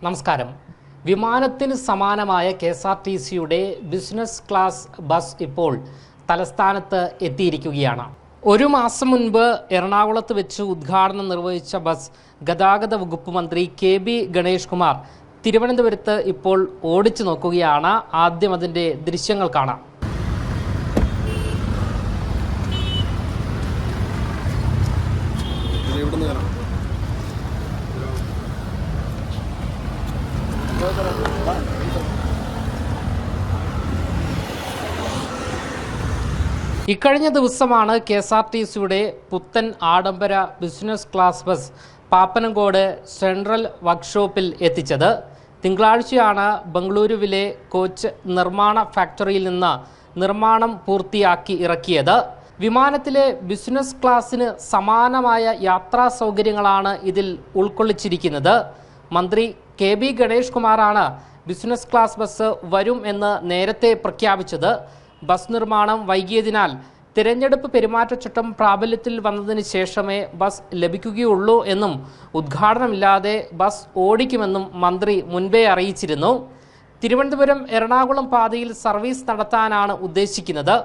നമസ്കാരം. വിമാനത്തിന് സമാനമായ കെഎസ്ആർടിസിയുടെ ബിസിനസ് ക്ലാസ് ബസ് ഇപ്പോൾ തലസ്ഥാനത്ത് എത്തിയിരിക്കുകയാണ്. ഒരു മാസം മുൻപ് എറണാകുളത്ത് വെച്ച് ഉദ്ഘാടനം നിർവഹിച്ച ബസ് ഗതാഗത വകുപ്പ് മന്ത്രി കെ.ബി. ഗണേഷ് കുമാർ തിരുവനന്തപുരത്ത് ഇപ്പോൾ ഓടിച്ചു നോക്കുകയാണ്. ആദ്യം അതിൻ്റെ ദൃശ്യങ്ങൾ കാണാം. ഇക്കഴിഞ്ഞ ദിവസമാണ് കെഎസ്ആർടിസിയുടെ പുത്തൻ ആഡംബര business class bus Pappanamcode central വർക്ക്ഷോപ്പിൽ എത്തിച്ചത്. തിങ്കളാഴ്ചയാണ് ബംഗളൂരുവിലെ കോച്ച് നിർമ്മാണ ഫാക്ടറിയിൽ നിന്ന് നിർമ്മാണം പൂർത്തിയാക്കി ഇറക്കിയത്. വിമാനത്തിലെ ബിസിനസ് ക്ലാസ്സിന് സമാനമായ യാത്രാ സൗകര്യങ്ങളാണ് ഇതിൽ ഉൾക്കൊള്ളിച്ചിരിക്കുന്നത്. മന്ത്രി കെ.ബി. ഗണേഷ് കുമാറാണ് ബിസിനസ് ക്ലാസ് ബസ് വരും എന്ന് നേരത്തെ പ്രഖ്യാപിച്ചത്. ബസ് നിർമ്മാണം വൈകിയതിനാൽ തിരഞ്ഞെടുപ്പ് പെരുമാറ്റച്ചട്ടം പ്രാബല്യത്തിൽ വന്നതിന് ശേഷമേ ബസ് ലഭിക്കുകയുള്ളൂ എന്നും ഉദ്ഘാടനമില്ലാതെ ബസ് ഓടിക്കുമെന്നും മന്ത്രി മുൻപേ അറിയിച്ചിരുന്നു. തിരുവനന്തപുരം എറണാകുളം പാതയിൽ സർവീസ് നടത്താനാണ് ഉദ്ദേശിക്കുന്നത്.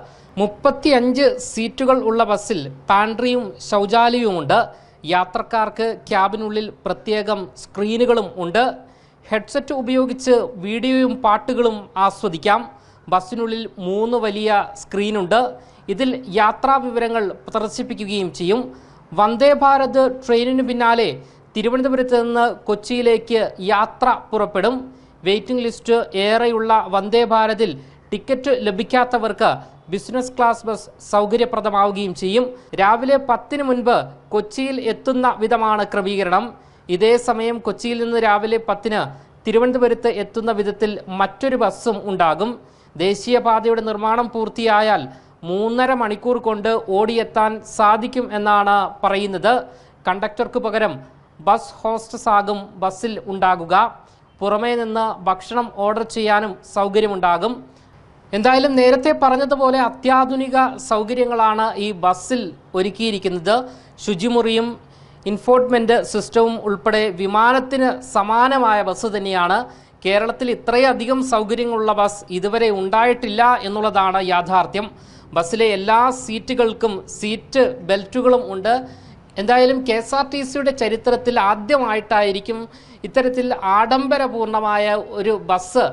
35 സീറ്റുകൾ ഉള്ള ബസ്സിൽ പാൻട്രിയും ശൗചാലയവുമുണ്ട്. യാത്രക്കാർക്ക് ക്യാബിനുള്ളിൽ പ്രത്യേകം സ്ക്രീനുകളും ഉണ്ട്. ഹെഡ്സെറ്റ് ഉപയോഗിച്ച് വീഡിയോയും പാട്ടുകളും ആസ്വദിക്കാം. ബസ്സിനുള്ളിൽ 3 വലിയ സ്ക്രീനുണ്ട്. ഇതിൽ യാത്രാ വിവരങ്ങൾ പ്രദർശിപ്പിക്കുകയും ചെയ്യും. വന്ദേ ഭാരത് ട്രെയിനിനു പിന്നാലെ തിരുവനന്തപുരത്ത് നിന്ന് കൊച്ചിയിലേക്ക് യാത്ര പുറപ്പെടും. വെയിറ്റിംഗ് ലിസ്റ്റ് ഏറെയുള്ള വന്ദേ ഭാരതിൽ ടിക്കറ്റ് ലഭിക്കാത്തവർക്ക് ബിസിനസ് ക്ലാസ് ബസ് സൗകര്യപ്രദമാവുകയും ചെയ്യും. രാവിലെ 10 മുൻപ് കൊച്ചിയിൽ എത്തുന്ന വിധമാണ് ക്രമീകരണം. ഇതേ സമയം കൊച്ചിയിൽ നിന്ന് രാവിലെ 10 തിരുവനന്തപുരത്ത് എത്തുന്ന വിധത്തിൽ മറ്റൊരു ബസ്സും ഉണ്ടാകും. ദേശീയപാതയുടെ നിർമ്മാണം പൂർത്തിയായാൽ 3.5 മണിക്കൂർ കൊണ്ട് ഓടിയെത്താൻ സാധിക്കും എന്നാണ് പറയുന്നത്. കണ്ടക്ടർക്ക് പകരം ബസ് ഹോസ്റ്റസ് ആകും ബസ്സിൽ ഉണ്ടാകുക. പുറമേ നിന്ന് ഭക്ഷണം ഓർഡർ ചെയ്യാനും സൗകര്യമുണ്ടാകും. എന്തായാലും നേരത്തെ പറഞ്ഞതുപോലെ അത്യാധുനിക സൗകര്യങ്ങളാണ് ഈ ബസ്സിൽ ഒരുക്കിയിരിക്കുന്നത്. ശുചിമുറിയും ഇൻഫോർട്ട്മെൻറ്റ് സിസ്റ്റവും ഉൾപ്പെടെ വിമാനത്തിന് സമാനമായ ബസ് തന്നെയാണ്. കേരളത്തിൽ ഇത്രയധികം സൗകര്യങ്ങളുള്ള ബസ് ഇതുവരെ ഉണ്ടായിട്ടില്ല എന്നുള്ളതാണ് യാഥാർത്ഥ്യം. ബസ്സിലെ എല്ലാ സീറ്റുകൾക്കും സീറ്റ് ബെൽറ്റുകളും ഉണ്ട്. എന്തായാലും കെഎസ്ആർടിസിയുടെ ചരിത്രത്തിൽ ആദ്യമായിട്ടായിരിക്കും ഇത്തരത്തിൽ ആഡംബരപൂർണമായ ഒരു ബസ്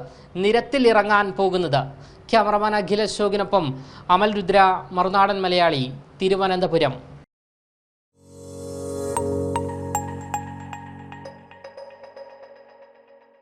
നിരത്തിലിറങ്ങാൻ പോകുന്നത്. ക്യാമറമാൻ അഖിൽ അശോകിനൊപ്പം അമൽ രുദ്ര, മറുനാടൻ മലയാളി, തിരുവനന്തപുരം.